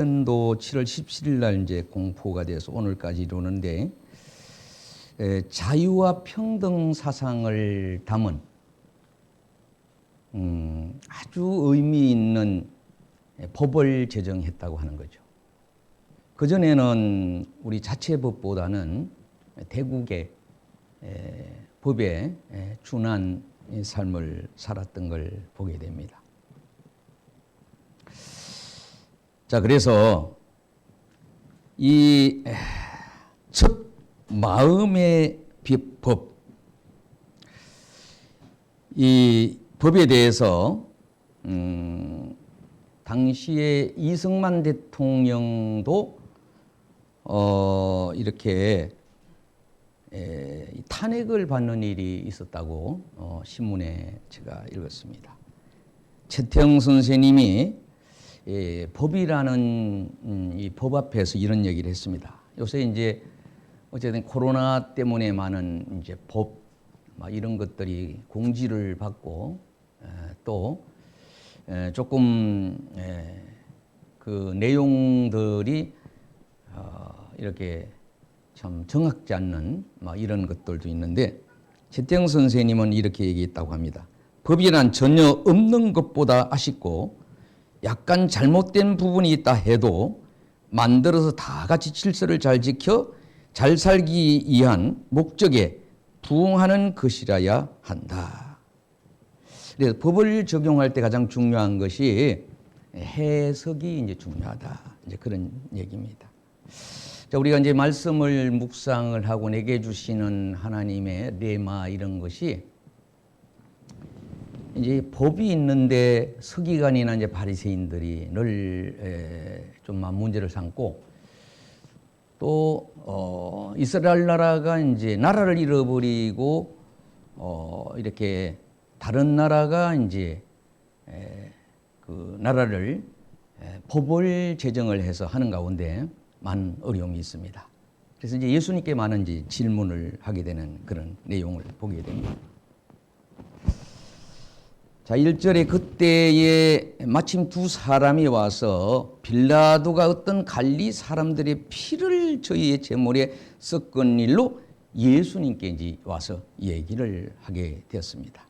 연도 7월 17일 날 이제 공포가 돼서 오늘까지 이루는데 자유와 평등 사상을 담은 아주 의미 있는 법을 제정했다고 하는 거죠. 그전에는 우리 자체법보다는 대국의 법에 준한 삶을 살았던 걸 보게 됩니다. 자, 그래서 이 첫 마음의 법, 이 법에 대해서 당시에 이승만 대통령도 이렇게 탄핵을 받는 일이 있었다고 신문에 제가 읽었습니다. 최태영 선생님이 법이라는 이 법 앞에서 이런 얘기를 했습니다. 요새 이제 어쨌든 코로나 때문에 많은 이제 법 이런 것들이 공지를 받고 또 조금 그 내용들이 이렇게 참 정확지 않는 이런 것들도 있는데 최태영 선생님은 이렇게 얘기했다고 합니다. 법이란 전혀 없는 것보다 아쉽고 약간 잘못된 부분이 있다 해도 만들어서 다 같이 질서를 잘 지켜 잘 살기 위한 목적에 부응하는 것이라야 한다. 그래서 법을 적용할 때 가장 중요한 것이 해석이 이제 중요하다. 이제 그런 얘기입니다. 자, 우리가 이제 말씀을 묵상을 하고 내게 주시는 하나님의 레마 이런 것이 이제 법이 있는데 서기관이나 이제 바리새인들이 늘 좀 문제를 삼고 또 이스라엘 나라가 이제 나라를 잃어버리고 이렇게 다른 나라가 이제 그 나라를 법을 제정을 해서 하는 가운데 많은 어려움이 있습니다. 그래서 이제 예수님께 많은 이제 질문을 하게 되는 그런 내용을 보게 됩니다. 자, 1절에 그때에 마침 두 사람이 와서 빌라도가 어떤 갈리 사람들의 피를 저희의 제물에 섞은 일로 예수님께 이제 와서 얘기를 하게 되었습니다.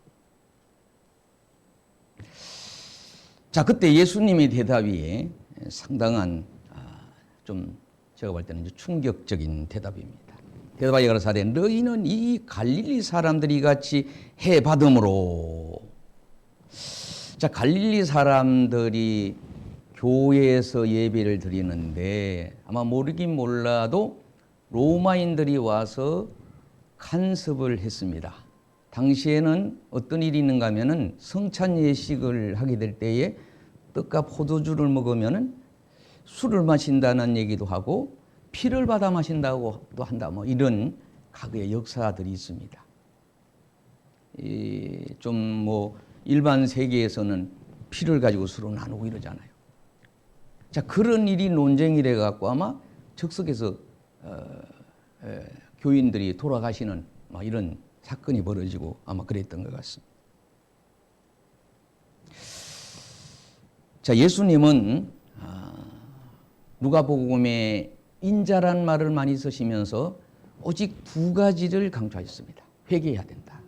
자, 그때 예수님의 대답이 상당한 좀 제가 볼 때는 이제 충격적인 대답입니다. 대답하여 가라사대 너희는 이 갈릴리 사람들이 같이 해 받음으로. 자, 갈릴리 사람들이 교회에서 예배를 드리는데 아마 모르긴 몰라도 로마인들이 와서 간섭을 했습니다. 당시에는 어떤 일이 있는가 하면은 성찬 예식을 하게 될 때에 떡과 포도주를 먹으면은 술을 마신다는 얘기도 하고 피를 받아 마신다고도 한다. 이런 과거의 역사들이 있습니다. 좀 일반 세계에서는 피를 가지고 서로 나누고 이러잖아요. 자, 그런 일이 논쟁이 돼 갖고 아마 즉석에서 교인들이 돌아가시는 이런 사건이 벌어지고 아마 그랬던 것 같습니다. 자, 예수님은 누가복음에 인자란 말을 많이 쓰시면서 오직 두 가지를 강조하셨습니다. 회개해야 된다.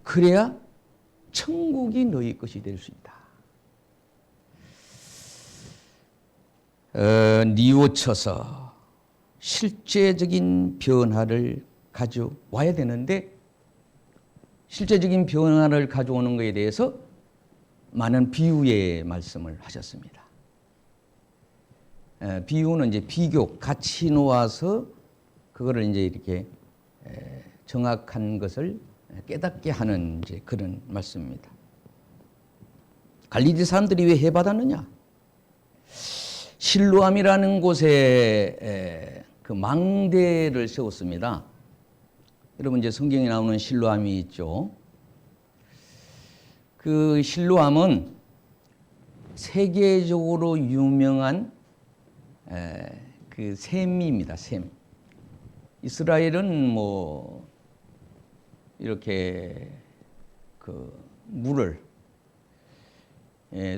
그래야 천국이 너희 것이 될 수 있다. 뉘우쳐서 실제적인 변화를 가져와야 되는데 실제적인 변화를 가져오는 것에 대해서 많은 비유의 말씀을 하셨습니다. 비유는 이제 비교, 같이 놓아서 그거를 이제 이렇게 정확한 것을 깨닫게 하는 이제 그런 말씀입니다. 갈릴리 사람들이 왜 해받았느냐? 실로암이라는 곳에 그 망대를 세웠습니다. 여러분 이제 성경에 나오는 실로암이 있죠. 그 실로암은 세계적으로 유명한 그 샘입니다. 샘. 이스라엘은 이렇게 그 물을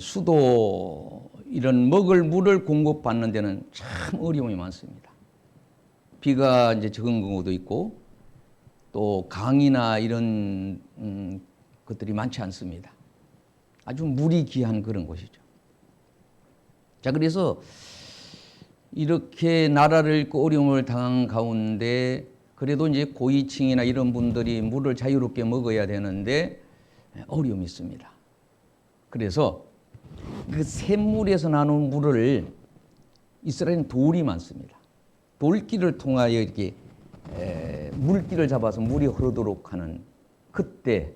수도 이런 먹을 물을 공급받는 데는 참 어려움이 많습니다. 비가 이제 적은 경우도 있고 또 강이나 이런 것들이 많지 않습니다. 아주 물이 귀한 그런 곳이죠. 자, 그래서 이렇게 나라를 잃고 어려움을 당한 가운데 그래도 이제 고위층이나 이런 분들이 물을 자유롭게 먹어야 되는데 어려움이 있습니다. 그래서 그 샘물에서 나눈 물을 이스라엘은 돌이 많습니다. 돌길을 통하여 이렇게 물길을 잡아서 물이 흐르도록 하는 그때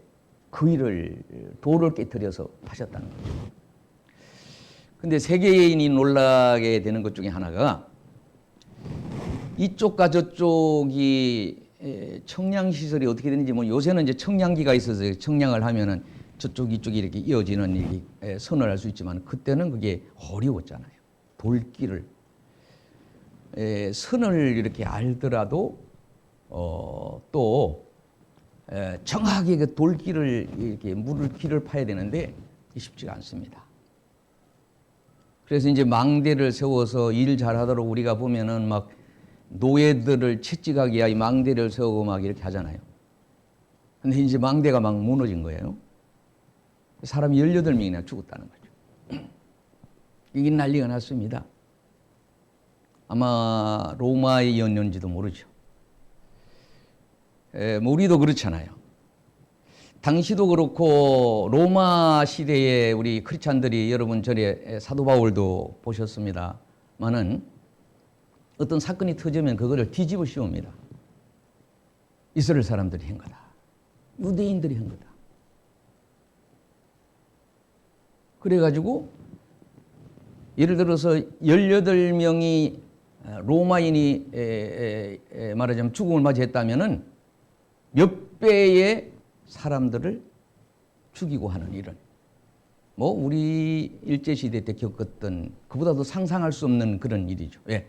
그 일을 돌을 깨뜨려서 하셨다는 거죠. 근데 세계인이 놀라게 되는 것 중에 하나가 이쪽과 저쪽이 청량시설이 어떻게 되는지 뭐 요새는 이제 청량기가 있어서 청량을 하면은 저쪽 이쪽이 이렇게 이어지는 이렇게 선을 할 수 있지만 그때는 그게 어려웠잖아요. 돌길을 선을 이렇게 알더라도 또 정확하게 그 돌길을 이렇게 물을 길을 파야 되는데 쉽지가 않습니다. 그래서 이제 망대를 세워서 일 잘하도록 우리가 보면은 막 노예들을 채찍하기 위하여 망대를 세우고 막 이렇게 하잖아요. 근데 이제 망대가 막 무너진 거예요. 사람이 18명이나 죽었다는 거죠. 이게 난리가 났습니다. 아마 로마의 연연지도 모르죠. 뭐 우리도 그렇잖아요. 당시도 그렇고 로마 시대에 우리 크리스찬들이 여러분 전에 사도 바울도 보셨습니다만은 어떤 사건이 터지면 그거를 뒤집어 씌웁니다. 이스라엘 사람들이 한 거다. 유대인들이 한 거다. 그래가지고 예를 들어서 18명이 로마인이 말하자면 죽음을 맞이했다면은 몇 배의 사람들을 죽이고 하는 일은 뭐 우리 일제시대 때 겪었던 그보다도 상상할 수 없는 그런 일이죠. 예.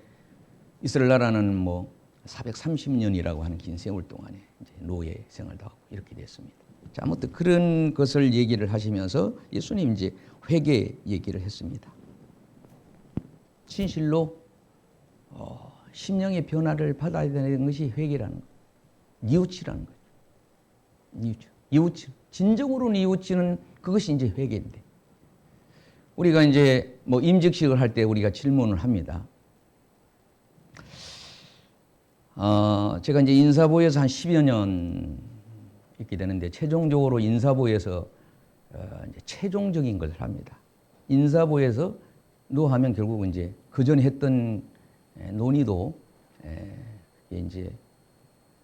이스라엘 나라는 뭐 430년이라고 하는 긴 세월 동안에 이제 노예 생활도 하고 이렇게 됐습니다. 자, 아무튼 그런 것을 얘기를 하시면서 예수님 이제 회개 얘기를 했습니다. 진실로 심령의 변화를 받아야 되는 것이 회개라는 것, 뉘우치라는 거죠. 뉘우치. 진정으로 뉘우치는 그것이 이제 회개인데 우리가 이제 뭐 임직식을 할 때 우리가 질문을 합니다. 제가 이제 인사부에서 한 10여 년 있게 되는데 최종적으로 인사부에서 이제 최종적인 것을 합니다. 인사부에서 하면 결국은 이제 그 전에 했던 논의도 이제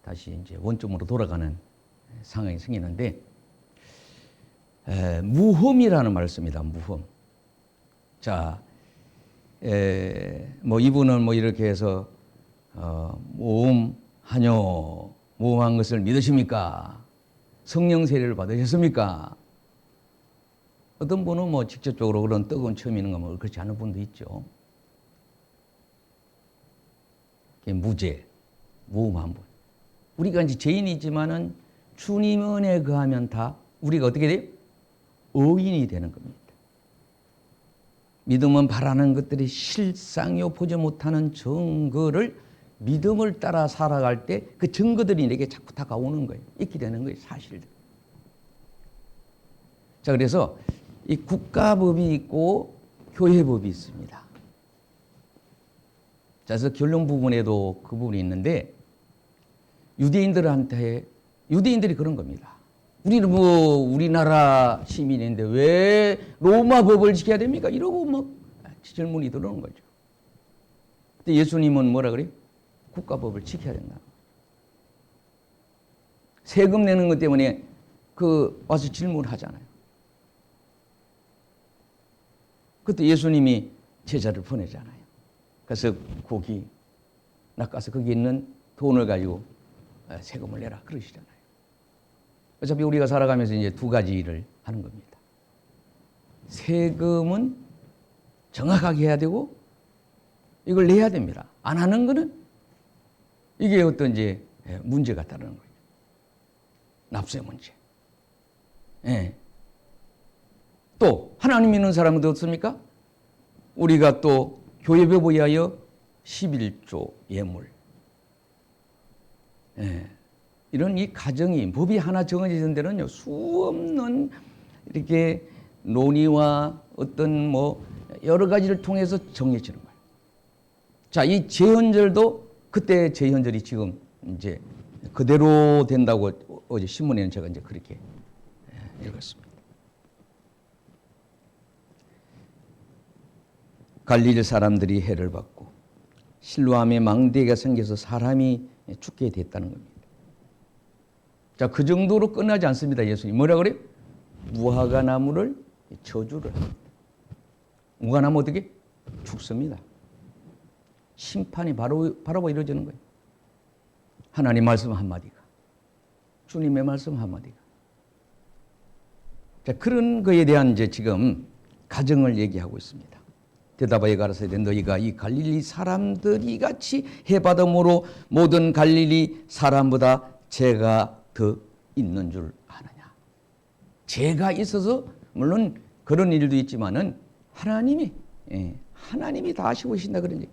다시 이제 원점으로 돌아가는 상황이 생기는데 무흠이라는 말을 씁니다. 무흠. 자, 뭐 이분은 뭐 이렇게 해서 모험하뇨. 모험한 것을 믿으십니까? 성령 세례를 받으셨습니까? 어떤 분은 뭐 직접적으로 그런 뜨거운 처음 있는 거 그렇지 않은 분도 있죠. 무죄, 모험한 분. 우리가 이제 죄인이지만은 주님 은혜에 거하면 다 우리가 어떻게 돼요? 의인이 되는 겁니다. 믿음은 바라는 것들이 실상이요 보지 못하는 증거를 믿음을 따라 살아갈 때 그 증거들이 내게 자꾸 다가오는 거예요. 있게 되는 거예요. 사실들. 자, 그래서 이 국가법이 있고 교회법이 있습니다. 자, 그래서 결론 부분에도 그 부분이 있는데 유대인들이 그런 겁니다. 우리는 뭐 우리나라 시민인데 왜 로마 법을 지켜야 됩니까? 이러고 막 질문이 들어오는 거죠. 근데 예수님은 뭐라 그래요? 국가법을 지켜야 된다. 세금 내는 것 때문에 와서 질문하잖아요. 그때 예수님이 제자를 보내잖아요. 그래서 거기 낚아서 거기 있는 돈을 가지고 세금을 내라 그러시잖아요. 어차피 우리가 살아가면서 이제 두 가지 일을 하는 겁니다. 세금은 정확하게 해야 되고 이걸 내야 됩니다. 안 하는 거는 이게 어떤 이제 문제가 따르는 거예요. 납세 문제. 예. 또 하나님 믿는 사람은 어떻습니까? 우리가 또 교회법에 의하여 11조 예물. 예. 이런 이 가정이 법이 하나 정해진 데는요 수없는 이렇게 논의와 어떤 뭐 여러 가지를 통해서 정해지는 거예요. 자, 이 제헌절도 그때 제헌절이 지금 이제 그대로 된다고 어제 신문에는 제가 이제 그렇게 읽었습니다. 갈릴리 사람들이 해를 받고 실로암에 망대가 생겨서 사람이 죽게 됐다는 겁니다. 자, 그 정도로 끝나지 않습니다. 예수님 뭐라 그래요? 무화과 나무를 저주를 합니다. 무화과 나무 어떻게? 죽습니다. 심판이 바로 이루어지는 거예요. 하나님 말씀 한마디가, 주님의 말씀 한마디가. 자, 그런 거에 대한 이제 지금 가정을 얘기하고 있습니다. 대답하여 가라사대 너희가 이 갈릴리 사람들이 같이 해받음으로 모든 갈릴리 사람보다 죄가 더 있는 줄 아느냐. 죄가 있어서 물론 그런 일도 있지만은 하나님이 다 아시고 계신다 그런 얘기.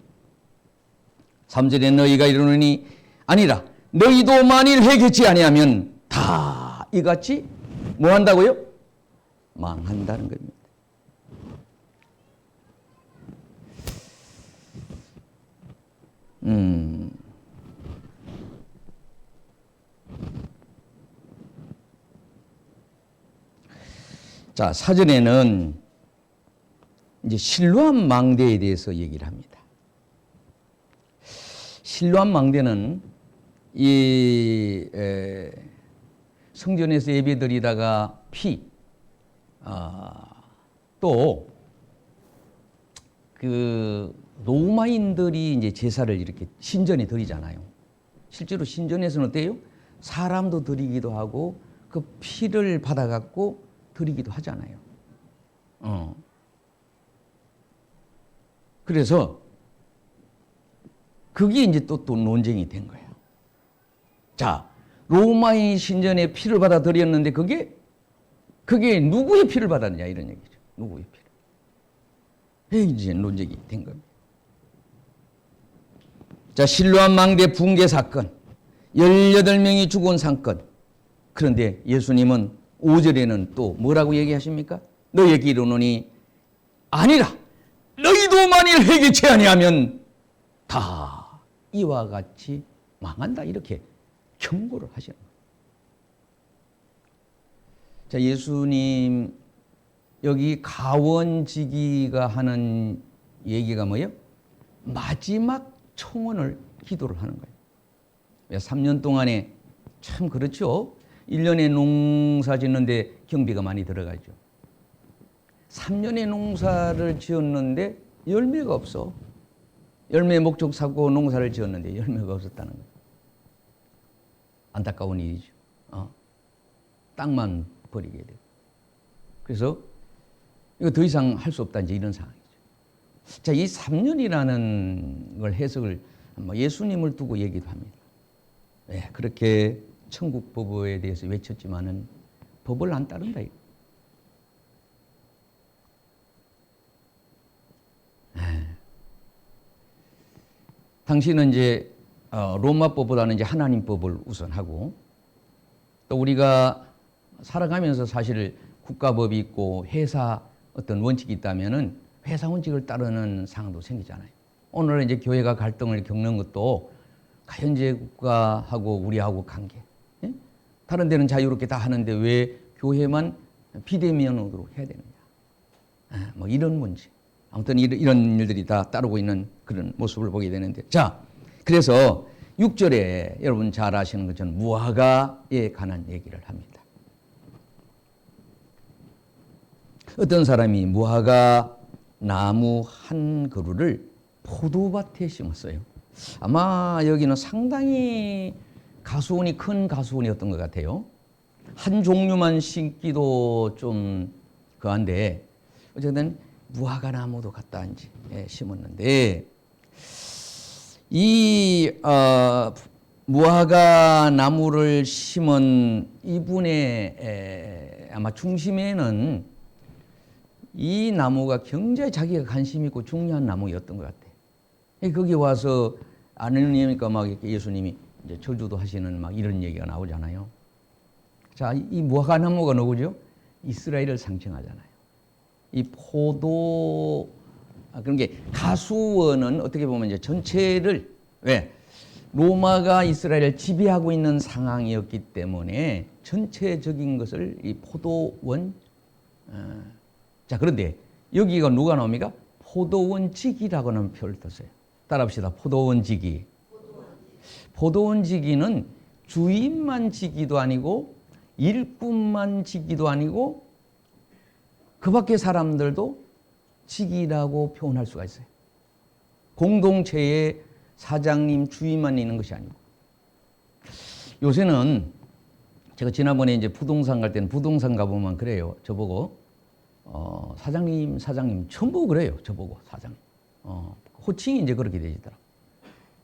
3절에 너희가 이르노니 아니라 너희도 만일 회개치 아니하면 다 이같이 뭐 한다고요? 망한다는 겁니다. 자, 사전에는 이제 실로암 망대에 대해서 얘기를 합니다. 실로암 망대는 이 성전에서 예배드리다가 피, 또 그 로마인들이 이제 제사를 이렇게 신전에 드리잖아요. 실제로 신전에서는 어때요? 사람도 드리기도 하고 그 피를 받아갖고 드리기도 하잖아요. 그래서 그게 이제 또 논쟁이 된 거예요. 자, 로마인 신전에 피를 받아 드렸는데 그게 누구의 피를 받았느냐 이런 얘기죠. 누구의 피를. 이제 논쟁이 된 겁니다. 자, 실로암 망대 붕괴 사건, 18명이 죽은 사건. 그런데 예수님은 5절에는 또 뭐라고 얘기하십니까? 너희에게 이르노니 아니라 너희도 만일 회개치 아니하면 다 이와 같이 망한다 이렇게 경고를 하시는 거예요. 자, 예수님 여기 가원지기가 하는 얘기가 뭐예요? 마지막 청원을 기도를 하는 거예요. 3년 동안에 참 그렇죠. 1년에 농사 짓는데 경비가 많이 들어가죠. 3년의 농사를 지었는데 열매가 없어. 열매 목적 사고 농사를 지었는데 열매가 없었다는 거예요. 안타까운 일이죠. 땅만 버리게 돼요. 그래서 이거 더 이상 할 수 없다 이제 이런 상황이죠. 자, 이 3년이라는 걸 해석을 예수님을 두고 얘기도 합니다. 네, 그렇게 천국 법에 대해서 외쳤지만은 법을 안 따른다. 당시는 이제 로마법보다는 이제 하나님 법을 우선하고 또 우리가 살아가면서 사실 국가법이 있고 회사 어떤 원칙이 있다면은 회사 원칙을 따르는 상황도 생기잖아요. 오늘 이제 교회가 갈등을 겪는 것도 가현제국가하고 우리하고 관계. 예? 다른 데는 자유롭게 다 하는데 왜 교회만 비대면으로 해야 되느냐. 뭐 이런 문제. 아무튼 이런 일들이 다 따르고 있는 그런 모습을 보게 되는데. 자, 그래서 6절에 여러분 잘 아시는 것처럼 무화과에 관한 얘기를 합니다. 어떤 사람이 무화과 나무 한 그루를 포도밭에 심었어요. 아마 여기는 상당히 가수원이 큰 가수원이었던 것 같아요. 한 종류만 심기도 좀 그한데 어쨌든 무화과 나무도 갖다 이제 심었는데 이 무화과 나무를 심은 이분의 아마 중심에는 이 나무가 굉장히 자기가 관심 있고 중요한 나무였던 것 같아. 거기 와서 아느님이니까 막 이렇게 예수님이 이제 저주도 하시는 막 이런 얘기가 나오잖아요. 자, 이 무화과나무가 누구죠? 이스라엘을 상징하잖아요. 이 포도, 그런 게 가수원은 어떻게 보면 이제 전체를, 왜? 로마가 이스라엘을 지배하고 있는 상황이었기 때문에 전체적인 것을 이 포도원, 자, 그런데 여기가 누가 나옵니까? 포도원지기라고는 표현을 썼어요. 따라합시다. 포도원지기. 포도원지기는 주인만 지기도 아니고 일꾼만 지기도 아니고 그 밖의 사람들도 지기라고 표현할 수가 있어요. 공동체의 사장님, 주인만 있는 것이 아니고. 요새는 제가 지난번에 이제 부동산 갈 때는 부동산 가보면 그래요. 저보고 사장님 전부 그래요. 저보고 사장님. 호칭이 이제 그렇게 되시더라고요.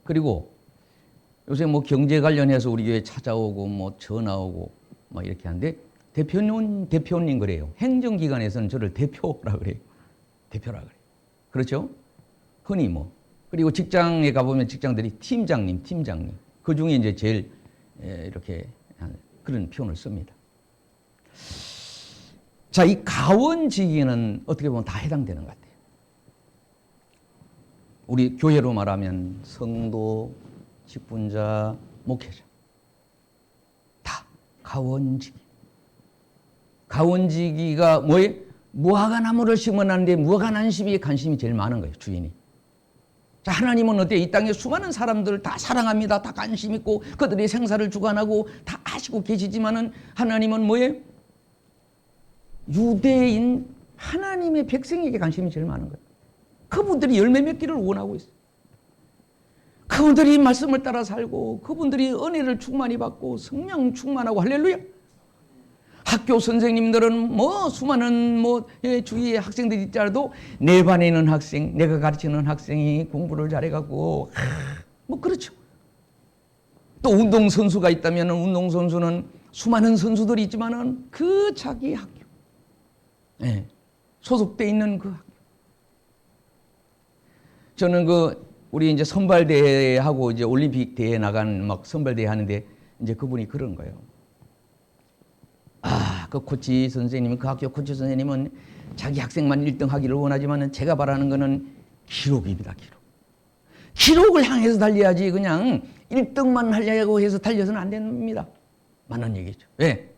그리고 요새 뭐 경제 관련해서 우리 교회 찾아오고 뭐 전화 오고 막 이렇게 하는데 대표님 그래요. 행정기관에서는 저를 대표라 그래요. 대표라 그래요. 그렇죠? 흔히 뭐. 그리고 직장에 가보면 직장들이 팀장님. 그 중에 이제 제일 이렇게 그런 표현을 씁니다. 자, 이 가원직위는 어떻게 보면 다 해당되는 것 같아요. 우리 교회로 말하면 성도, 직분자, 목회자. 다 가원직위. 가원직위가 뭐예요? 무화과나무를 심어놨는데 무화과나무에 관심이 제일 많은 거예요, 주인이. 자, 하나님은 어때요? 이 땅에 수많은 사람들을 다 사랑합니다. 다 관심 있고 그들의 생사를 주관하고 다 아시고 계시지만은 하나님은 뭐예요? 유대인 하나님의 백성에게 관심이 제일 많은 거예요. 그분들이 열매 맺기를 원하고 있어요. 그분들이 말씀을 따라 살고 그분들이 은혜를 충만히 받고 성령 충만하고 할렐루야. 학교 선생님들은 뭐 수많은 뭐 주위에 학생들이 있더라도 내 반에 있는 학생, 내가 가르치는 학생이 공부를 잘해갖고 뭐 그렇죠. 또 운동선수가 있다면 운동선수는 수많은 선수들이 있지만은 그 자기 학교, 소속돼 있는 그 학교. 저는 우리 이제 선발대회하고 이제 올림픽 대회 나간 막 선발대회 하는데 이제 그분이 그런 거예요. 그 코치 선생님은, 그 학교 코치 선생님은 자기 학생만 1등 하기를 원하지만 제가 바라는 거는 기록입니다, 기록. 기록을 향해서 달려야지 그냥 1등만 하려고 해서 달려서는 안 됩니다. 맞는 얘기죠. 왜?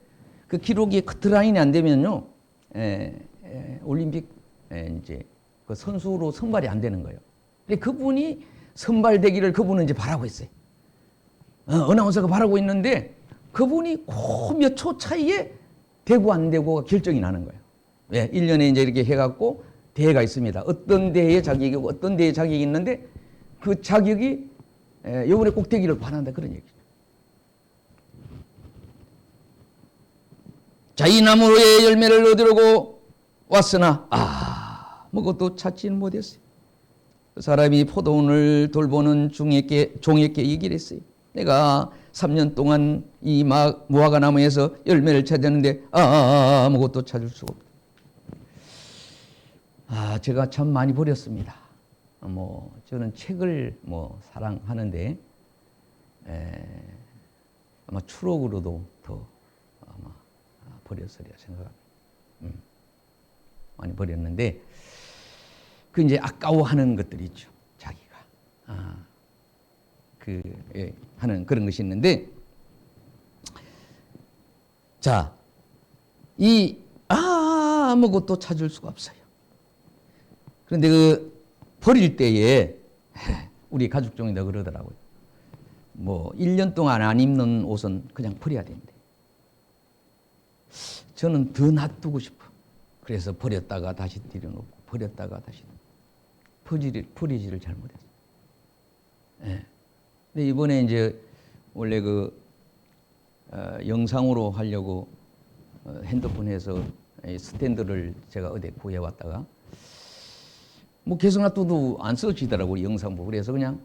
그 기록이 커트라인이 안 되면요, 올림픽 이제 그 선수로 선발이 안 되는 거예요. 근데 그분이 선발되기를 그분은 이제 바라고 있어요. 어나운서가 바라고 있는데 그분이 그 몇 초 차이에 되고 안 되고가 결정이 나는 거예요. 왜? 1년에 이제 이렇게 해갖고 대회가 있습니다. 어떤 대회에 자격이고 어떤 대회에 자격이 있는데 그 자격이 이번에 꼭 되기를 바란다 그런 얘기죠. 자, 이 나무의 열매를 얻으려고 왔으나 아무것도 찾지는 못했어요. 그 사람이 포도원을 돌보는 종에게 얘기를 했어요. 내가 3년 동안 이 무화과 나무에서 열매를 찾았는데 아무것도 찾을 수가 없다. 제가 참 많이 버렸습니다. 저는 책을 사랑하는데 아마 추록으로도 더 아마 버렸으리라 생각합니다. 많이 버렸는데 그 이제 아까워하는 것들이 있죠. 자기가 하는 그런 것이 있는데, 자, 아무것도 찾을 수가 없어요. 그런데 버릴 때에 우리 가족 중에 그러더라고요. 1년 동안 안 입는 옷은 그냥 버려야 된대. 저는 더 놔두고 싶어. 그래서 버렸다가 다시 들여놓고 버렸다가 다시 버리지를 잘못했어요. 근데 이번에 이제 원래 영상으로 하려고 핸드폰에서 스탠드를 제가 어디 구해왔다가 계속 놔둬도 안 써지더라고요. 영상 보고. 그래서 그냥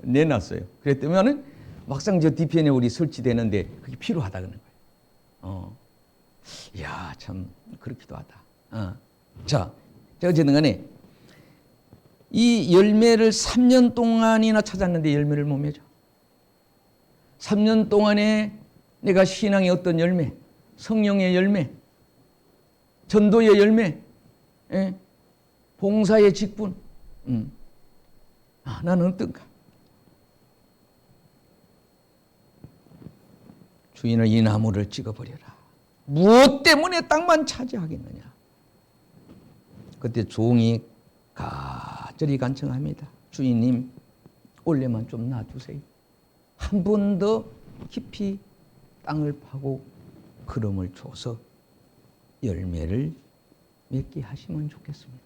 내놨어요. 그랬더니 막상 저 뒤편에 우리 설치되는데 그게 필요하다 그러는 거예요. 이야, 참 그렇기도 하다. 자, 어쨌든 간에 이 열매를 3년 동안이나 찾았는데 열매를 못 맺어. 3년 동안에 내가 신앙의 어떤 열매, 성령의 열매, 전도의 열매, 봉사의 직분, 나는 어떤가? 주인을 이 나무를 찍어버려라. 무엇 때문에 땅만 차지하겠느냐? 그때 종이 가절히 간청합니다. 주인님, 올해만 좀 놔두세요. 한 번 더 깊이 땅을 파고 그름을 줘서 열매를 맺게 하시면 좋겠습니다.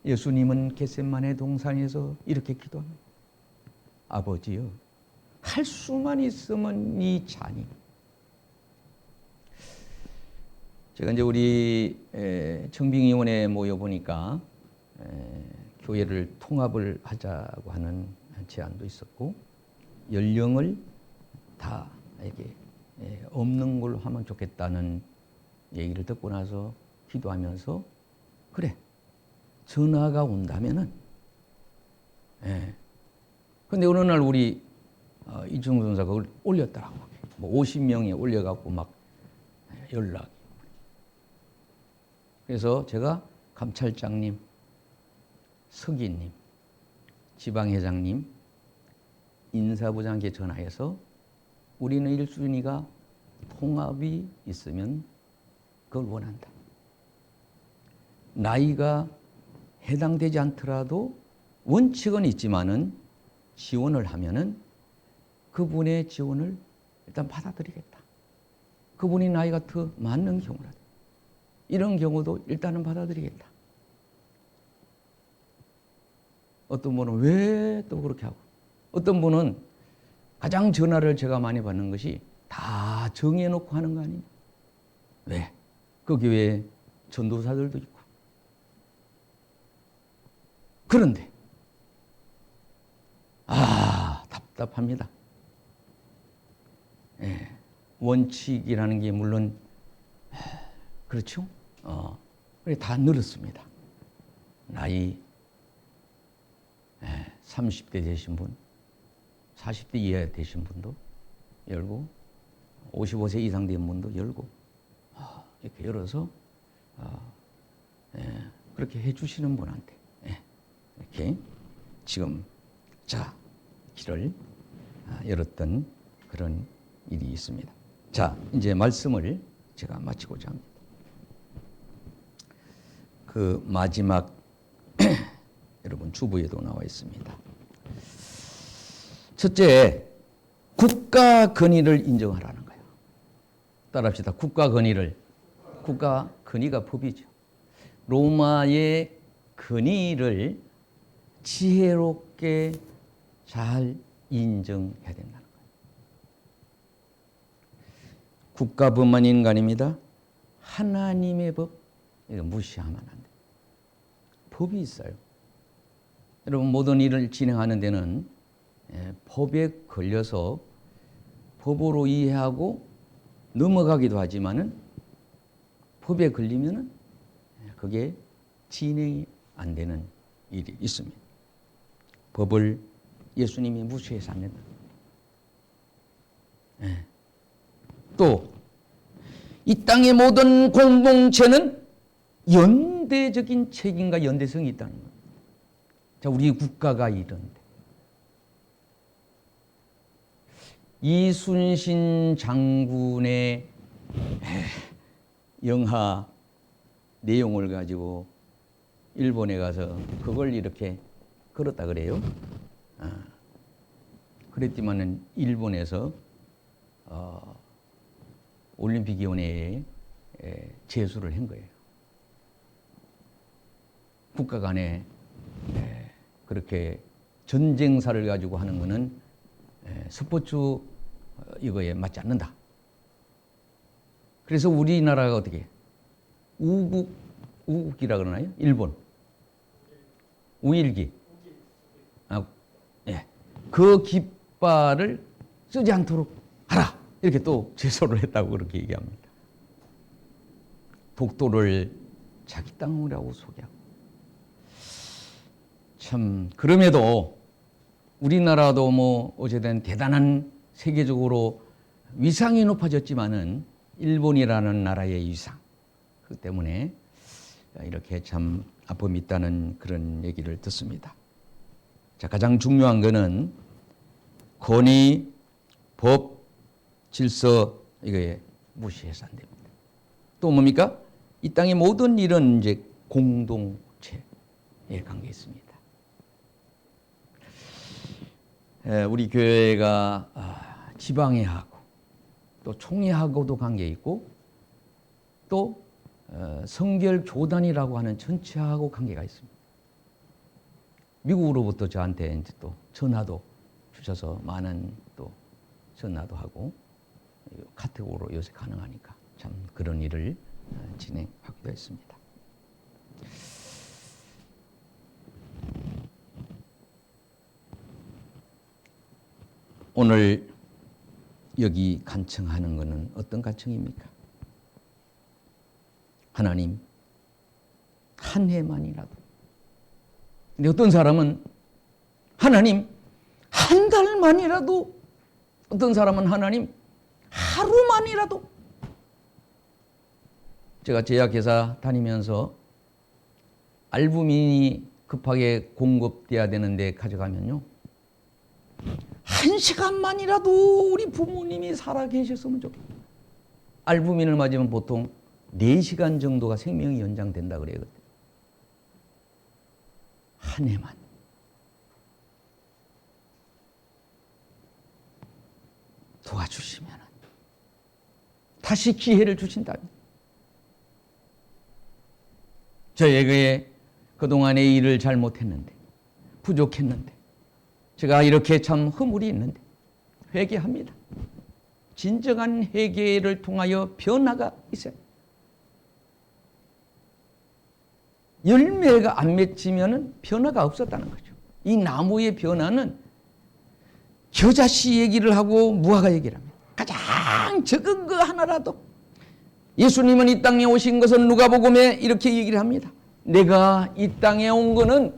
예수님은 겟세마네 동산에서 이렇게 기도합니다. 아버지여, 할 수만 있으면 이 잔이. 제가 이제 우리 청빙위원회에 모여 보니까 교회를 통합을 하자고 하는 제안도 있었고, 연령을 다 이게 없는 걸로 하면 좋겠다는 얘기를 듣고 나서 기도하면서, 그래, 전화가 온다면은. 근데 어느 날 우리 이중수 전사가 그걸 올렸더라고. 뭐 50명이 올려갖고 막 연락이. 그래서 제가 감찰장님, 서기님, 지방회장님, 인사부장께 전화해서 우리는 1순위가 통합이 있으면 그걸 원한다. 나이가 해당되지 않더라도 원칙은 있지만은 지원을 하면은 그분의 지원을 일단 받아들이겠다. 그분이 나이가 더 많은 경우라도 이런 경우도 일단은 받아들이겠다. 어떤 분은 왜 또 그렇게 하고, 어떤 분은 가장 전화를 제가 많이 받는 것이 다 정해놓고 하는 거 아니냐. 왜? 그 교회에 전도사들도 있고. 그런데 답답합니다. 원칙이라는 게 물론 그렇죠. 그래 다 늘었습니다. 나이 30대 되신 분, 40대 이하 되신 분도 열고, 55세 이상 된 분도 열고, 이렇게 열어서 그렇게 해주시는 분한테 이렇게 지금 길을 열었던 그런 일이 있습니다. 자, 이제 말씀을 제가 마치고자 합니다. 그 마지막 여러분 주부에도 나와 있습니다. 첫째, 국가 권위를 인정하라는 거예요. 따라합시다. 국가 권위를. 국가 권위가 법이죠. 로마의 권위를 지혜롭게 잘 인정해야 된다는 거예요. 국가법만 인간입니다. 하나님의 법, 이거 무시하면 안 돼요. 법이 있어요. 여러분, 모든 일을 진행하는 데는 법에 걸려서 법으로 이해하고 넘어가기도 하지만은 법에 걸리면은 그게 진행이 안 되는 일이 있습니다. 법을 예수님이 무시해서 안 된다. 또 이 땅의 모든 공동체는 연대적인 책임과 연대성이 있다는 거예요. 자, 우리 국가가 이런데 이순신 장군의 영하 내용을 가지고 일본에 가서 그걸 이렇게 걸었다 그래요. 그랬지만은 일본에서 올림픽위원회에 제소를 한 거예요. 국가 간에 그렇게 전쟁사를 가지고 하는 거는 스포츠 이거에 맞지 않는다. 그래서 우리나라가 어떻게 우국이라 그러나요? 일본 우일기. 그 깃발을 쓰지 않도록 하라. 이렇게 또 제소를 했다고 그렇게 얘기합니다. 독도를 자기 땅이라고 소개하고. 참 그럼에도 우리나라도 뭐 어쨌든 대단한 세계적으로 위상이 높아졌지만은 일본이라는 나라의 위상 그 때문에 이렇게 참 아픔이 있다는 그런 얘기를 듣습니다. 자, 가장 중요한 거는 권위, 법, 질서 이거에 무시해서 안 됩니다. 또 뭡니까? 이 땅의 모든 일은 이제 공동체에 관계 있습니다. 우리 교회가 지방회하고 또 총회하고도 관계 있고 또 성결 교단이라고 하는 전체하고 관계가 있습니다. 미국으로부터 저한테 이제 또 전화도 주셔서 많은 또 전화도 하고 카톡으로 요새 가능하니까 참 그런 일을 진행하기도 했습니다. 오늘 여기 간청하는 것은 어떤 간청입니까? 하나님 한 해만이라도. 근데 어떤 사람은 하나님 한 달만이라도, 어떤 사람은 하나님 하루만이라도. 제가 제약회사 다니면서 알부민이 급하게 공급돼야 되는데 가져가면요, 1시간만이라도 우리 부모님이 살아 계셨으면 좋겠다. 알부민을 맞으면 보통 4시간 정도가 생명이 연장된다 그래요. 한 해만. 도와주시면 다시 기회를 주신다면 저에게 그동안의 일을 잘못했는데 부족했는데 제가 이렇게 참 허물이 있는데 회개합니다. 진정한 회개를 통하여 변화가 있어요. 열매가 안 맺히면 변화가 없었다는 거죠. 이 나무의 변화는 겨자씨 얘기를 하고 무화과 얘기를 합니다. 가장 적은 거 하나라도. 예수님은 이 땅에 오신 것은 누가복음에 이렇게 얘기를 합니다. 내가 이 땅에 온 것은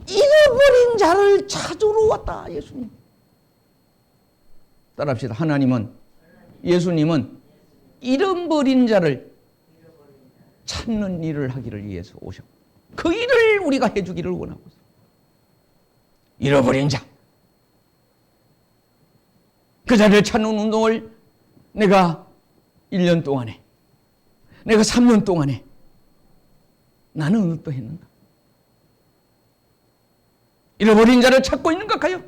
잃어버린 자를 찾으러 왔다. 예수님. 따라합시다. 하나님은, 예수님은 잃어버린 자를 찾는 일을 하기를 위해서 오셨고 그 일을 우리가 해주기를 원하고 있어요. 잃어버린 자. 그 자리를 찾는 운동을 내가 1년 동안에, 내가 3년 동안에 나는 어떠했는가? 잃어버린 자를 찾고 있는가 가요?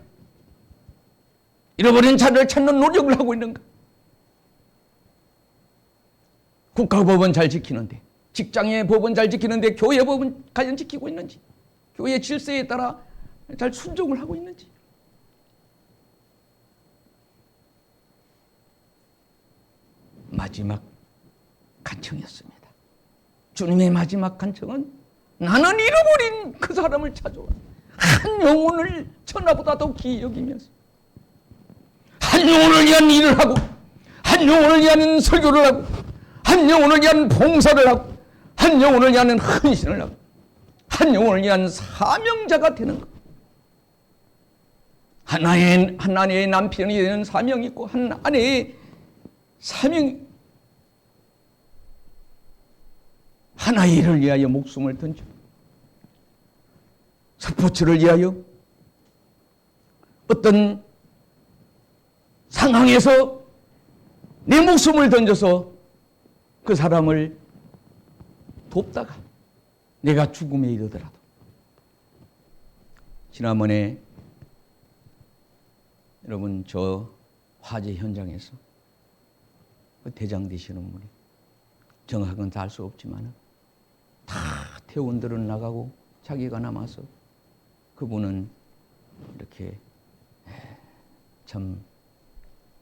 잃어버린 자를 찾는 노력을 하고 있는가? 국가법은 잘 지키는데, 직장의 법은 잘 지키는데 교회 법은 과연 지키고 있는지, 교회 질서에 따라 잘 순종을 하고 있는지. 마지막 간청이었습니다. 주님의 마지막 간청은 나는 잃어버린 그 사람을 찾아와 한 영혼을 천하보다 더 귀히 여기면서 한 영혼을 위한 일을 하고, 한 영혼을 위한 설교를 하고, 한 영혼을 위한 봉사를 하고, 한 영혼을 위한 헌신을 하고, 한 영혼을 위한 사명자가 되는 것. 한 아내의 남편이 되는 사명이 있고 한 아내의 사명이, 하나의 일을 위하여 목숨을 던져 스포츠를 위하여 어떤 상황에서 내 목숨을 던져서 그 사람을 돕다가 내가 죽음에 이르더라도. 지난번에 여러분 저 화재 현장에서 그 대장 되시는 분이, 정확은 다 알 수 없지만 다 퇴원들은 나가고 자기가 남아서 그분은 이렇게 참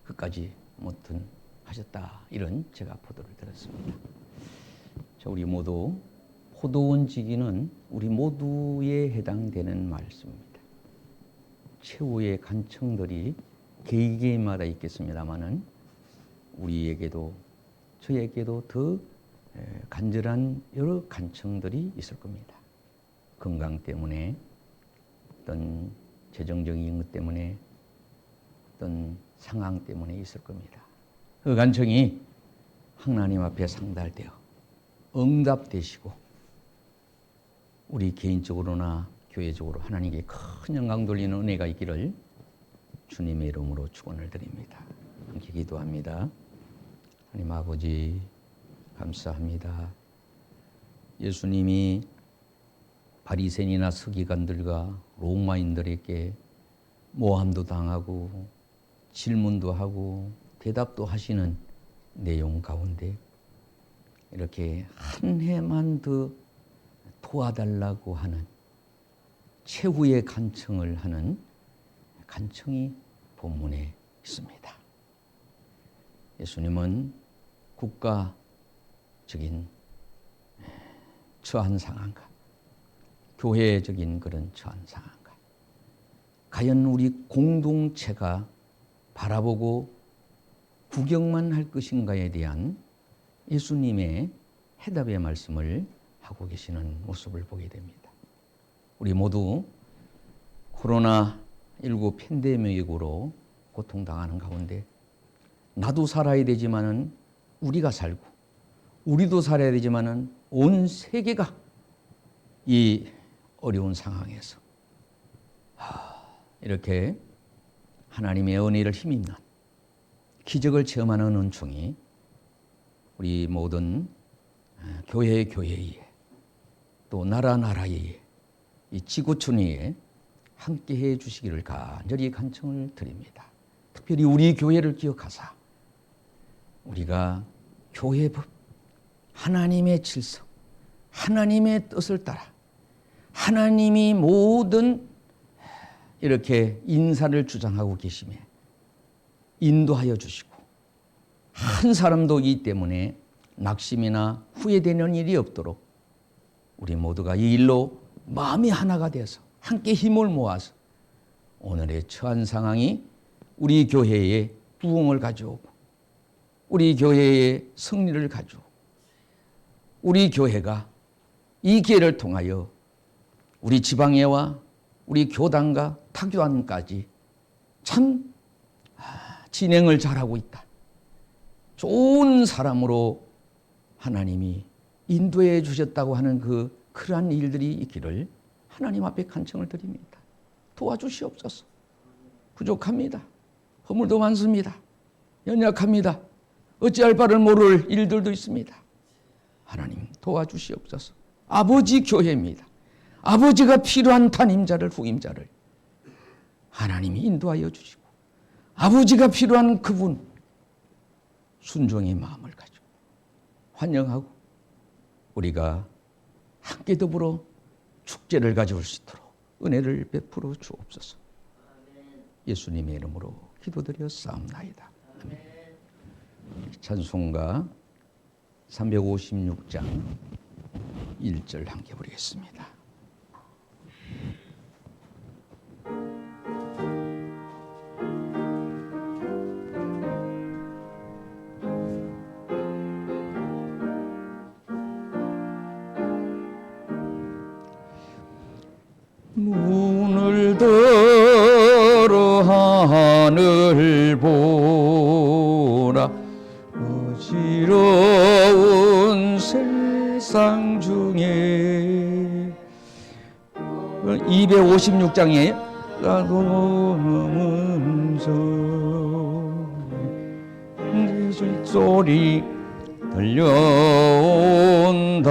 끝까지 못은 하셨다, 이런 제가 보도를 들었습니다. 자, 우리 모두 포도원 지기는 우리 모두에 해당되는 말씀입니다. 최후의 간청들이 개개인마다 있겠습니다마는 우리에게도, 저에게도 더 간절한 여러 간청들이 있을 겁니다. 건강 때문에, 어떤 재정적인 것 때문에, 어떤 상황 때문에 있을 겁니다. 그 간청이 하나님 앞에 상달되어 응답되시고 우리 개인적으로나 교회적으로 하나님께 큰 영광 돌리는 은혜가 있기를 주님의 이름으로 축원을 드립니다. 함께 기도합니다. 하나님 아버지 감사합니다. 예수님이 바리새인이나 서기관들과 로마인들에게 모함도 당하고 질문도 하고 대답도 하시는 내용 가운데 이렇게 한 해만 더 도와달라고 하는 최후의 간청을 하는 간청이 본문에 있습니다. 예수님은 국가적인 처한 상황과 교회적인 그런 처한 상황과 과연 우리 공동체가 바라보고 구경만 할 것인가에 대한 예수님의 해답의 말씀을 하고 계시는 모습을 보게 됩니다. 우리 모두 코로나19 팬데믹으로 고통당하는 가운데 나도 살아야 되지만은 우리가 살고 우리도 살아야 되지만은 온 세계가 이 어려운 상황에서 이렇게 하나님의 은혜를 힘입는 기적을 체험하는 은총이 우리 모든 교회에 또 나라에 이 지구촌에 함께해 주시기를 간절히 간청을 드립니다. 특별히 우리 교회를 기억하사 우리가 교회법, 하나님의 질서, 하나님의 뜻을 따라 하나님이 모든 이렇게 인사를 주장하고 계시며 인도하여 주시고 한 사람도 이 때문에 낙심이나 후회되는 일이 없도록 우리 모두가 이 일로 마음이 하나가 되어서 함께 힘을 모아서 오늘의 처한 상황이 우리 교회에 부흥을 가져오고 우리 교회에 승리를 가져오고 우리 교회가 이 기회를 통하여 우리 지방회와 우리 교단과 타교안까지 참 진행을 잘하고 있다. 좋은 사람으로 하나님이 인도해 주셨다고 하는 그러한 일들이 있기를 하나님 앞에 간청을 드립니다. 도와주시옵소서. 부족합니다. 허물도 많습니다. 연약합니다. 어찌할 바를 모를 일들도 있습니다. 하나님 도와주시옵소서. 아버지 교회입니다. 아버지가 필요한 담임자를 후임자를 하나님이 인도하여 주시고 아버지가 필요한 그분 순종의 마음을 가지고 환영하고 우리가 함께 더불어 축제를 가져올 수 있도록 은혜를 베풀어 주옵소서. 예수님의 이름으로 기도드려 싸움나이다. 아멘. 찬송가 356장 1절 함께 부르겠습니다. 문을 들어 하늘 보라 어지러운 세상 중에 256장에 가보면서 소리 들려온다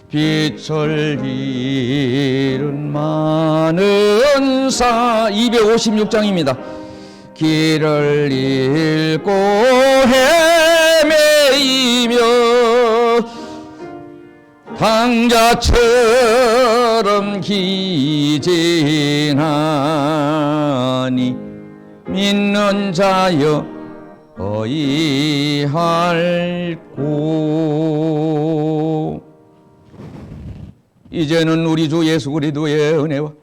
빛을 잃은 많은 256장입니다. 길을 잃고 헤매이며 당자처럼 기진하니 믿는 자여 어이할꼬. 이제는 우리 주 예수 그리스도의 은혜와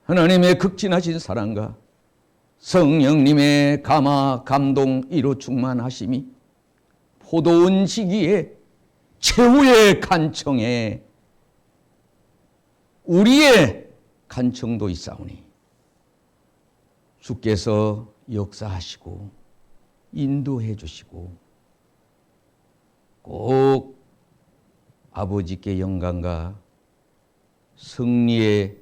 하나님의 극진하신 사랑과 성령님의 감화 감동 이로 충만하심이 호도운 시기에 최후의 간청에 우리의 간청도 있사오니 주께서 역사하시고 인도해 주시고 꼭 아버지께 영광과 승리의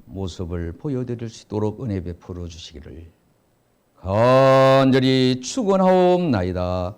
모습을 보여드릴 수 있도록 은혜 베풀어 주시기를 간절히 축원하옵나이다.